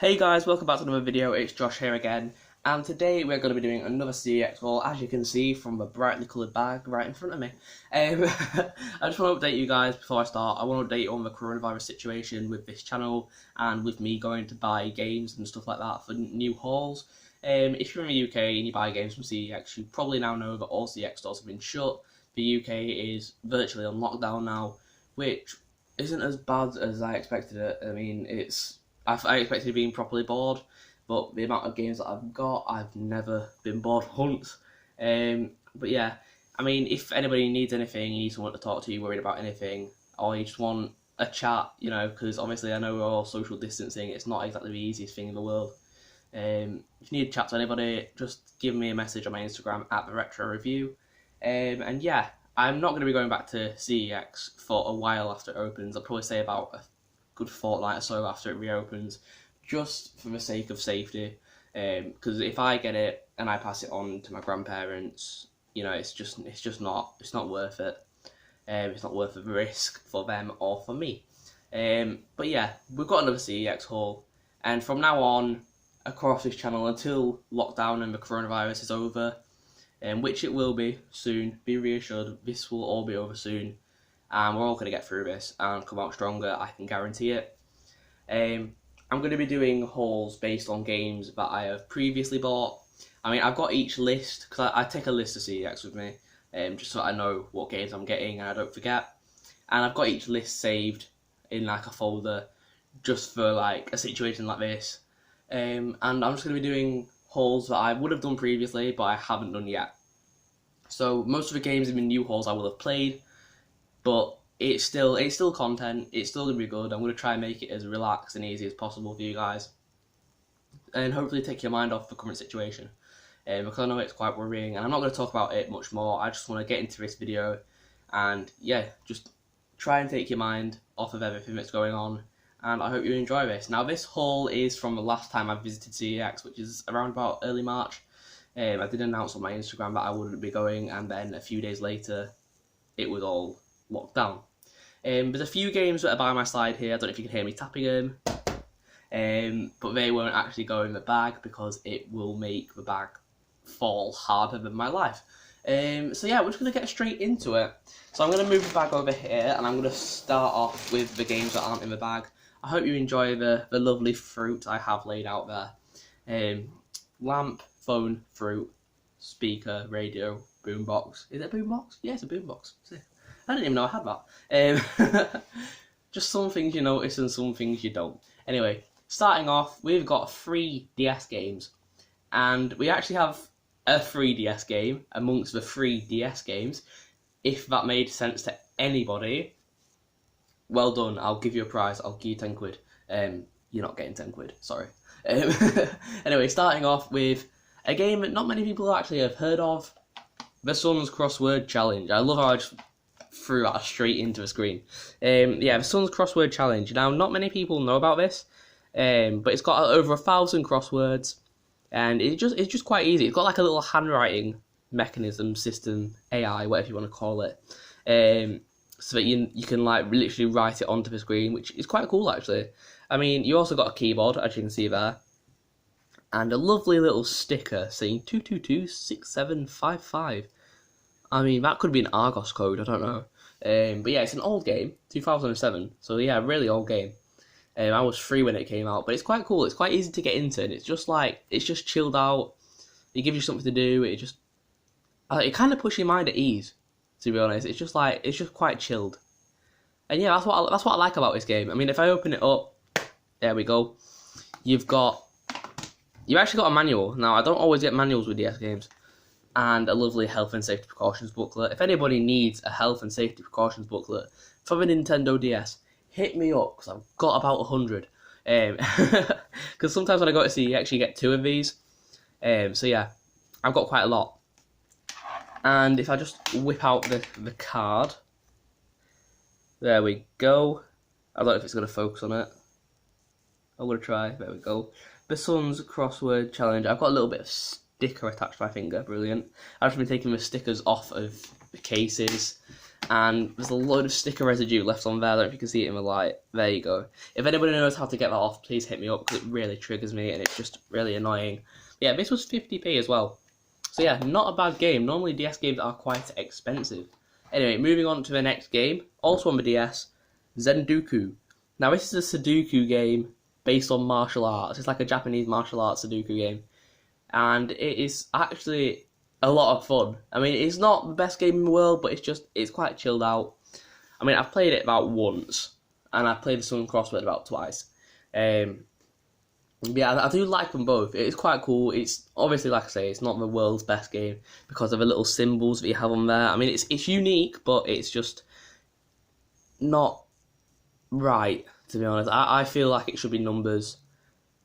Hey guys, welcome back to another video. It's Josh here again, and today we're going to be doing another CEX haul, as you can see from the brightly coloured bag right in front of me. I just want to update you guys before I start. I want to update you on the coronavirus situation with this channel and with me going to buy games and stuff like that for new hauls. If you're in the UK and you buy games from CEX, you probably now know that all CEX stores have been shut. The UK is virtually on lockdown now, which isn't as bad as I expected it. I mean, I expected being properly bored, but the amount of games that I've got, I've never been bored once. But yeah, I mean, if anybody needs anything, you need someone to talk to, worried about anything, or you just want a chat, you know, because obviously I know we're all social distancing, it's not exactly the easiest thing in the world. If you need to chat to anybody, just give me a message on my Instagram at the Retro Review. And yeah, I'm not going to be going back to CEX for a while after it opens. I'll probably say about a good fortnight or so after it reopens, just for the sake of safety. Because if I get it and I pass it on to my grandparents, you know, it's not worth it. It's not worth the risk for them or for me. But yeah, we've got another CEX haul, and from now on, across this channel until lockdown and the coronavirus is over, which it will be soon. Be reassured, this will all be over soon, and we're all going to get through this and come out stronger, I can guarantee it. I'm going to be doing hauls based on games that I have previously bought. I mean, I've got each list, because I take a list of CEX with me, just so I know what games I'm getting and I don't forget. And I've got each list saved in like a folder, just for like a situation like this. And I'm just going to be doing hauls that I would have done previously, but I haven't done yet. So most of the games in the new hauls I will have played, but it's still content. It's still going to be good. I'm going to try and make it as relaxed and easy as possible for you guys, and hopefully take your mind off the current situation, because I know it's quite worrying, and I'm not going to talk about it much more. I just want to get into this video and yeah, just try and take your mind off of everything that's going on, and I hope you enjoy this. Now, this haul is from the last time I visited CEX, which is around about early March. I did announce on my Instagram that I wouldn't be going, and then a few days later it was all locked down. There's a few games that are by my side here. I don't know if you can hear me tapping them, but they won't actually go in the bag because it will make the bag fall harder than my life. So yeah, we're just going to get straight into it. So I'm going to move the bag over here, and I'm going to start off with the games that aren't in the bag. I hope you enjoy the lovely fruit I have laid out there. Lamp, phone, fruit, speaker, radio, boombox. Is it a boombox? Yeah, it's a boombox. I didn't even know I had that. Just some things you notice and some things you don't. Anyway, starting off, we've got 3 DS games. And we actually have a 3DS game amongst the 3 DS games. If that made sense to anybody, well done. I'll give you a prize. I'll give you 10 quid. You're not getting 10 quid, sorry. Anyway, starting off with a game that not many people actually have heard of. The Sun's Crossword Challenge. I love how I just threw that straight into a screen. Yeah, the Sun's Crossword Challenge. Now, not many people know about this, but it's got over 1,000 crosswords, and it's just quite easy. It's got like a little handwriting mechanism, system, AI, whatever you want to call it, so that you can like literally write it onto the screen, which is quite cool actually. I mean, you also got a keyboard, as you can see there, and a lovely little sticker saying 222-6755. I mean, that could be an Argos code, I don't know. But yeah, it's an old game, 2007. So yeah, really old game. I was 3 when it came out, but it's quite cool. It's quite easy to get into, and it's just chilled out. It gives you something to do. It kind of puts your mind at ease, to be honest. It's just quite chilled. And yeah, that's what I like about this game. I mean, if I open it up, there we go. You've actually got a manual. Now, I don't always get manuals with DS games. And a lovely health and safety precautions booklet. If anybody needs a health and safety precautions booklet for the Nintendo DS, hit me up, because I've got about 100. Because sometimes when I go to see, you actually get 2 of these. So yeah, I've got quite a lot. And if I just whip out the card, there we go. I don't know if it's going to focus on it. I'm going to try. There we go. The Sun's Crossword Challenge. I've got a little bit of sticker attached to my finger. Brilliant. I've just been taking the stickers off of the cases, and there's a load of sticker residue left on there. I don't know if you can see it in the light. There you go. If anybody knows how to get that off, please hit me up, because it really triggers me and it's just really annoying. But yeah, this was 50p as well. So yeah, not a bad game. Normally DS games are quite expensive. Anyway, moving on to the next game, also on the DS, Zenduku. Now this is a Sudoku game based on martial arts. It's like a Japanese martial arts Sudoku game. And it is actually a lot of fun. I mean, it's not the best game in the world, but it's quite chilled out. I mean, I've played it about once, and I've played the Sun Crossword about twice. Yeah, I do like them both. It's quite cool. It's obviously, like I say, it's not the world's best game because of the little symbols that you have on there. I mean, it's unique, but it's just not right, to be honest. I feel like it should be numbers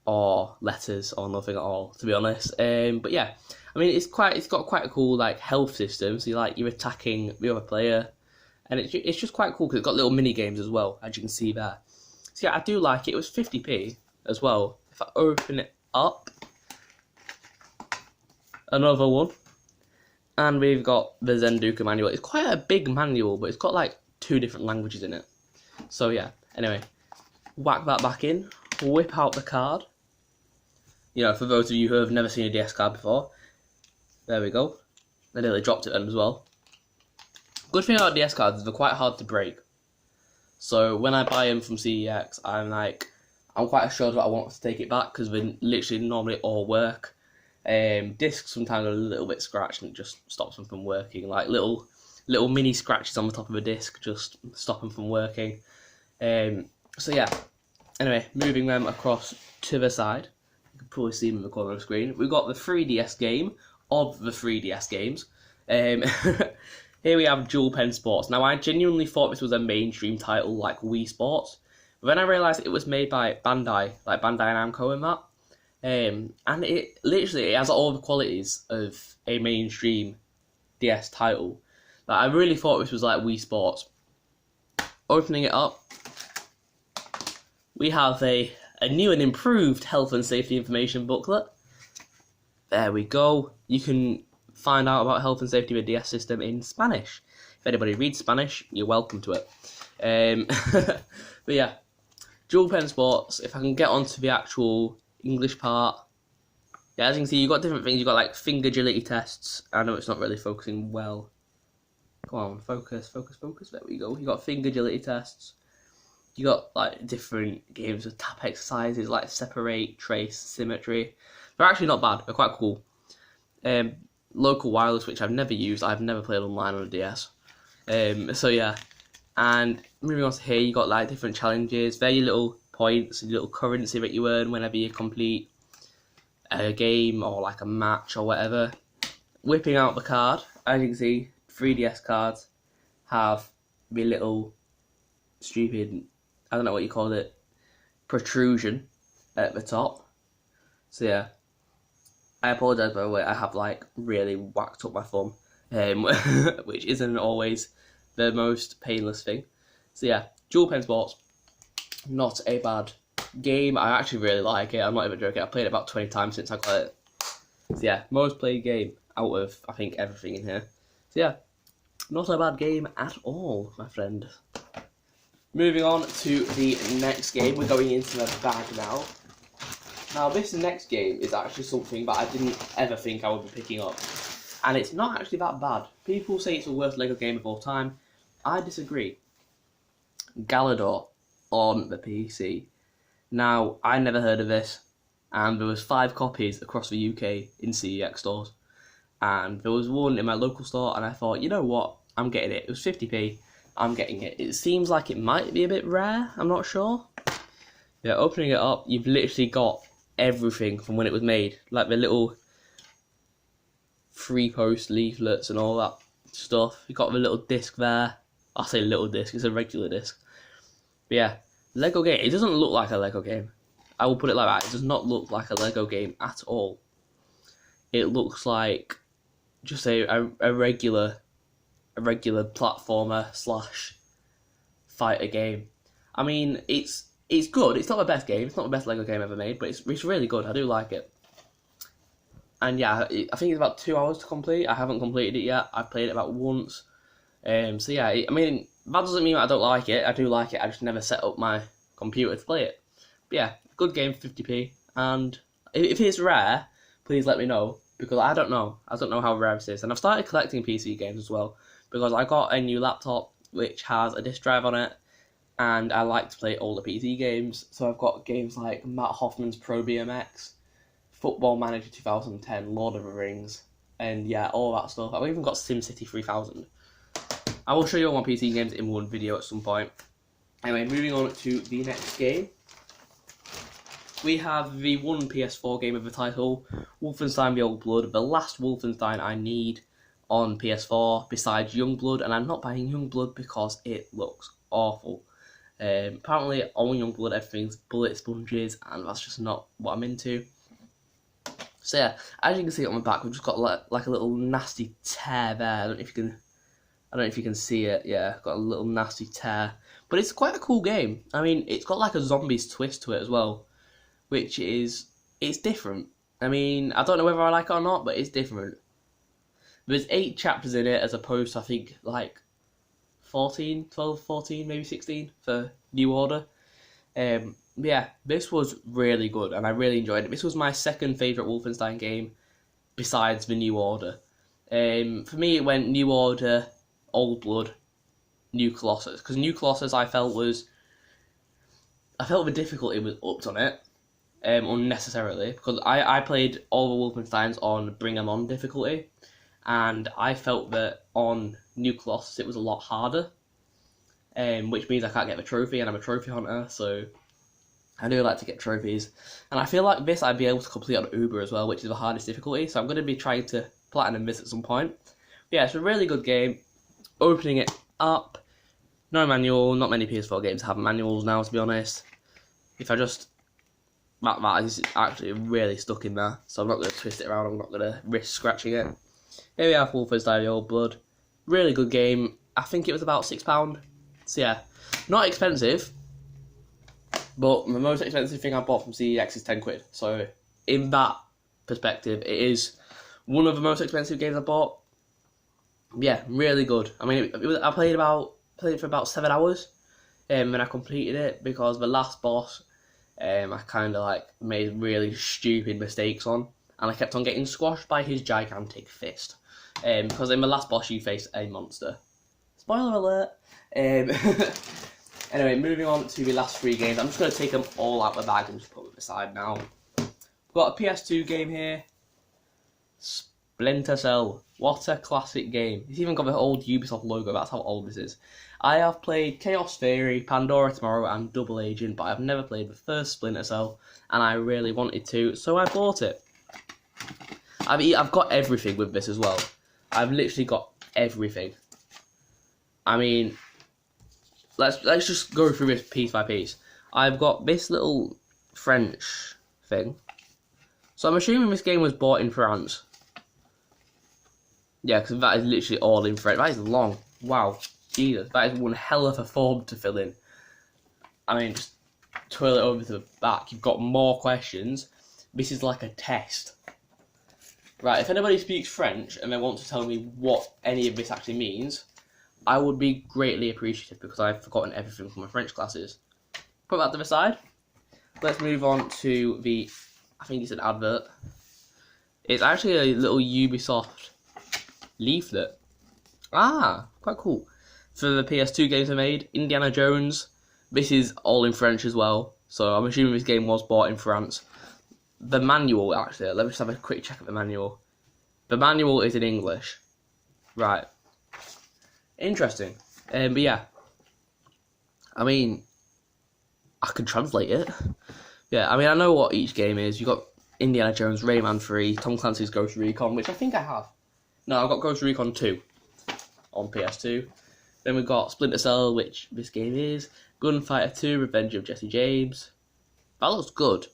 or letters or nothing at all, to be honest. But yeah, I mean, it's got quite a cool like health system. So you're attacking the other player, and it's just quite cool because it's got little mini games as well, as you can see there. So yeah, I do like it. It was 50p as well. If I open it up, another one, and we've got the Zenduku manual. It's quite a big manual, but it's got like 2 different languages in it. So yeah, anyway, whack that back in, whip out the card. You know, for those of you who have never seen a DS card before, there we go. I nearly dropped it then as well. Good thing about DS cards is they're quite hard to break. So when I buy them from CEX, I'm quite assured that I want to take it back because they literally normally all work. Discs sometimes are a little bit scratched and it just stops them from working. Like little mini scratches on the top of a disc just stop them from working. So yeah, anyway, moving them across to the side. You can probably see them in the corner of the screen. We've got the 3DS game of the 3DS games. Here we have Dual Pen Sports. Now, I genuinely thought this was a mainstream title like Wii Sports. But then I realised it was made by Bandai, like Bandai Namco and that. And it has all the qualities of a mainstream DS title. Like, I really thought this was like Wii Sports. Opening it up, we have a new and improved health and safety information booklet. There we go. You can find out about health and safety of the DS system in Spanish. If anybody reads Spanish, you're welcome to it. But yeah, Dual Pen Sports. If I can get onto the actual English part, yeah, as you can see, you've got different things. You've got like finger agility tests. I know it's not really focusing well. Come on, focus. There we go. You got finger agility tests. You got like different games of tap exercises like separate, trace, symmetry. They're actually not bad. They're quite cool. Local wireless, which I've never used. I've never played online on a DS. So yeah. And moving on to here, you got like different challenges. They're your little points, your little currency that you earn whenever you complete a game or like a match or whatever. Whipping out the card, as you can see, 3DS cards have the little stupid, I don't know what you call it, protrusion at the top. So yeah, I apologise by the way, I have like really whacked up my thumb, which isn't always the most painless thing. So yeah, Dual Pen Sports, not a bad game. I actually really like it. I'm not even joking. I've played it about 20 times since I got it. So yeah, most played game out of I think everything in here. So yeah, not a bad game at all, my friend. Moving on to the next game, we're going into the bag now. Now this next game is actually something that I didn't ever think I would be picking up. And it's not actually that bad. People say it's the worst LEGO game of all time. I disagree. Galador on the PC. Now, I never heard of this, and there was 5 copies across the UK in CEX stores. And there was one in my local store, and I thought, you know what, I'm getting it. It was 50p, I'm getting it. It seems like it might be a bit rare, I'm not sure. Yeah, opening it up, you've literally got everything from when it was made. Like the little 3-post leaflets and all that stuff. You've got the little disc there. I say little disc, it's a regular disc. But yeah, Lego game. It doesn't look like a Lego game. I will put it like that. It does not look like a Lego game at all. It looks like just a regular platformer / fighter game. I mean, it's good. It's not the best game. It's not the best Lego game ever made, but it's really good. I do like it. And yeah, I think it's about 2 hours to complete. I haven't completed it yet. I played it about once. So yeah, I mean, that doesn't mean I don't like it. I do like it. I just never set up my computer to play it. But yeah, good game, 50p. And if it's rare, please let me know, because I don't know. I don't know how rare it is. And I've started collecting PC games as well, because I got a new laptop which has a disc drive on it, and I like to play older PC games. So I've got games like Matt Hoffman's Pro BMX, Football Manager 2010, Lord of the Rings, and yeah, all that stuff. I've even got SimCity 3000. I will show you all my PC games in one video at some point. Anyway, moving on to the next game. We have the one PS4 game of the title, Wolfenstein The Old Blood, the last Wolfenstein I need on PS4 besides Youngblood, and I'm not buying Youngblood because it looks awful. Apparently on Youngblood everything's bullet sponges, and that's just not what I'm into. So yeah, as you can see on my back, we've just got like a little nasty tear there. I don't know if you can see it. Yeah, got a little nasty tear, but it's quite a cool game. I mean, it's got like a zombies twist to it as well, which is, it's different. I mean, I don't know whether I like it or not, but it's different. There's 8 chapters in it as opposed to, I think, like 14, 12, 14, maybe 16 for New Order. Yeah, this was really good, and I really enjoyed it. This was my second favourite Wolfenstein game besides the New Order. For me, it went New Order, Old Blood, New Colossus, because New Colossus I felt the difficulty was upped on it, unnecessarily, because I played all the Wolfensteins on Bring 'Em On difficulty, and I felt that on New Colossus it was a lot harder, which means I can't get the trophy, and I'm a trophy hunter, so I do like to get trophies. And I feel like this I'd be able to complete on Uber as well, which is the hardest difficulty, so I'm going to be trying to platinum this at some point. But yeah, it's a really good game. Opening it up, no manual, not many PS4 games have manuals now, to be honest. If I just, that is actually really stuck in there, so I'm not going to twist it around, I'm not going to risk scratching it. Here we have Wolfenstein The Old Blood. Really good game. I think it was about £6. So yeah, not expensive, but the most expensive thing I bought from CEX is 10 quid. So in that perspective, it is one of the most expensive games I bought. Yeah, really good. I mean, I played it for about 7 hours, and I completed it because the last boss, I kind of like made really stupid mistakes on, and I kept on getting squashed by his gigantic fist. Because in the last boss you face a monster. Spoiler alert. Anyway, moving on to the last 3 games. I'm just going to take them all out of the bag and just put them aside now. We've got a PS2 game here. Splinter Cell. What a classic game. It's even got the old Ubisoft logo. That's how old this is. I have played Chaos Theory, Pandora Tomorrow, and Double Agent, but I've never played the first Splinter Cell, and I really wanted to, so I bought it. I've got everything with this as well. I've literally got everything. I mean, let's just go through this piece by piece. I've got this little French thing. So I'm assuming this game was bought in France. Yeah, because that is literally all in French. That is long. Wow. Jesus, that is one hell of a form to fill in. I mean, just twirl it over to the back. You've got more questions. This is like a test. Right, if anybody speaks French and they want to tell me what any of this actually means, I would be greatly appreciative, because I've forgotten everything from my French classes. Put that to the side. Let's move on to the, I think it's an advert. It's actually a little Ubisoft leaflet. Ah, quite cool. For the PS2 games I made, Indiana Jones. This is all in French as well, so I'm assuming this game was bought in France. The manual, actually, let me just have a quick check of the manual. The manual is in English. Right. Interesting. But yeah. I mean, I can translate it. Yeah, I mean, I know what each game is. You've got Indiana Jones, Rayman 3, Tom Clancy's Ghost Recon, which I think I have. No, I've got Ghost Recon 2 on PS2. Then we've got Splinter Cell, which this game is. Gunfighter 2, Revenge of Jesse James. That looks good.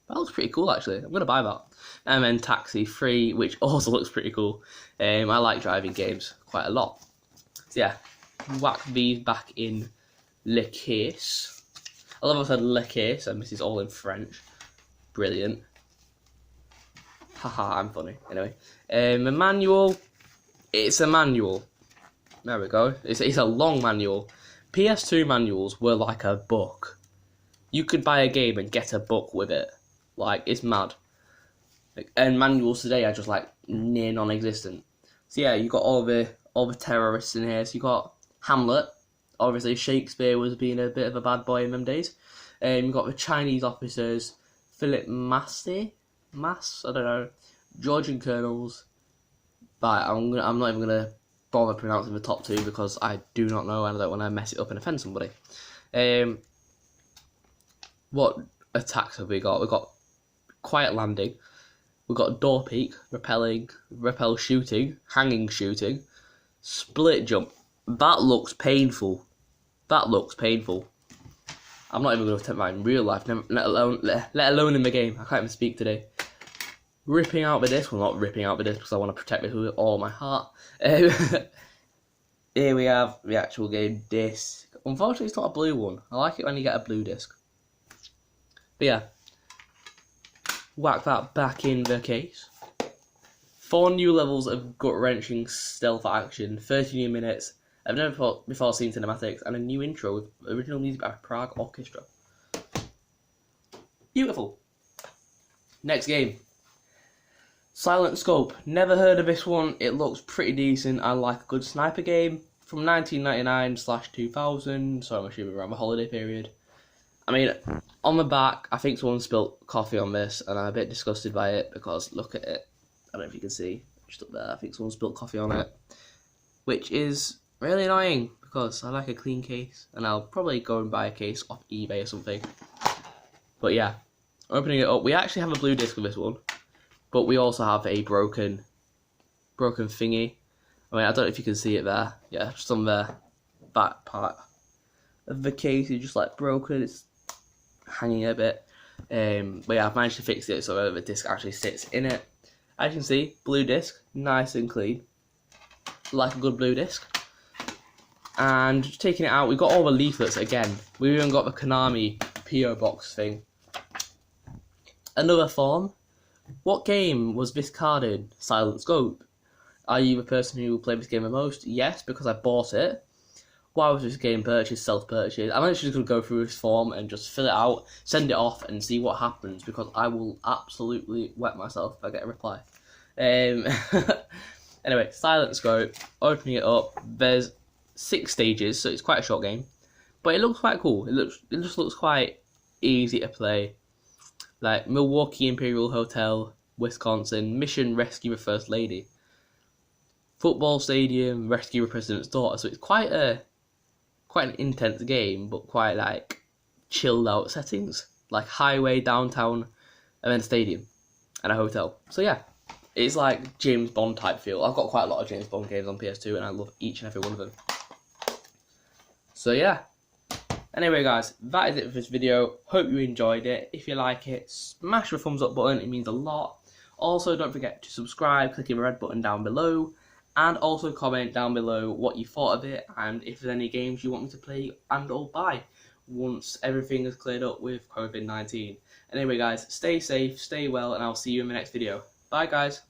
That looks pretty cool, actually. I'm going to buy that. And then Taxi 3, which also looks pretty cool. I like driving games quite a lot. So yeah, whack these back in le case. I love how I said le case, and this is all in French. Brilliant. Haha, I'm funny. Anyway, the manual. It's a manual. There we go. It's a long manual. PS2 manuals were like a book. You could buy a game and get a book with it. Like, it's mad. And manuals today are just like near non-existent. So yeah, you got all the terrorists in here. So you got Hamlet. Obviously, Shakespeare was being a bit of a bad boy in them days. You got the Chinese officers, Philip Massey, I don't know, Georgian colonels. But I'm not even gonna bother pronouncing the top two because I do not know and I don't want to mess it up and offend somebody. What attacks have we got? We've got quiet landing. We've got door peek, repel shooting, hanging shooting, split jump. That looks painful. That looks painful. I'm not even going to attempt that in real life, let alone in the game. I can't even speak today. Ripping out the disc. Well, not ripping out the disc because I want to protect it with all my heart. Here we have the actual game disc. Unfortunately, it's not a blue one. I like it when you get a blue disc. But yeah. Whack that back in the case. 4 new levels of gut-wrenching stealth action, 30 new minutes, I've never before seen cinematics, and a new intro with original music by Prague Orchestra. Beautiful. Next game. Silent Scope. Never heard of this one. It looks pretty decent. I like a good sniper game from 1999/2000, so I'm assuming around the holiday period. I mean, on the back, I think someone spilt coffee on this, and I'm a bit disgusted by it because look at it. I don't know if you can see, just up there. I think someone spilt coffee on it, which is really annoying because I like a clean case, and I'll probably go and buy a case off eBay or something. But yeah, opening it up, we actually have a blue disc with this one, but we also have a broken thingy. I mean, I don't know if you can see it there. Yeah, just on the back part of the case, it's just like broken. It's hanging a bit. But yeah, I've managed to fix it so the disc actually sits in it. As you can see, blue disc, nice and clean, like a good blue disc. And just taking it out, we've got all the leaflets again. We've even got the Konami PO box thing. Another form. What game was this card in? Silent Scope. Are you the person who played this game the most? Yes, because I bought it. Why was this game purchased, self-purchased? I'm actually just going to go through this form and just fill it out, send it off, and see what happens, because I will absolutely wet myself if I get a reply. Anyway, Silent Scope, opening it up, there's 6 stages, so it's quite a short game, but it looks quite cool. It just looks quite easy to play. Like Milwaukee Imperial Hotel, Wisconsin, mission rescue the First Lady. Football stadium, rescue the President's daughter, so it's quite an intense game, but quite like chilled out settings, like highway, downtown, and then stadium and a hotel. So yeah, it's like James Bond type feel. I've got quite a lot of James Bond games on PS2 and I love each and every one of them. So yeah, anyway guys, that is it for this video. Hope you enjoyed it. If you like it, smash the thumbs up button, it means a lot. Also, don't forget to subscribe, clicking the red button down below. And also comment down below what you thought of it and if there's any games you want me to play and or buy once everything is cleared up with COVID-19. Anyway guys, stay safe, stay well, and I'll see you in the next video. Bye guys.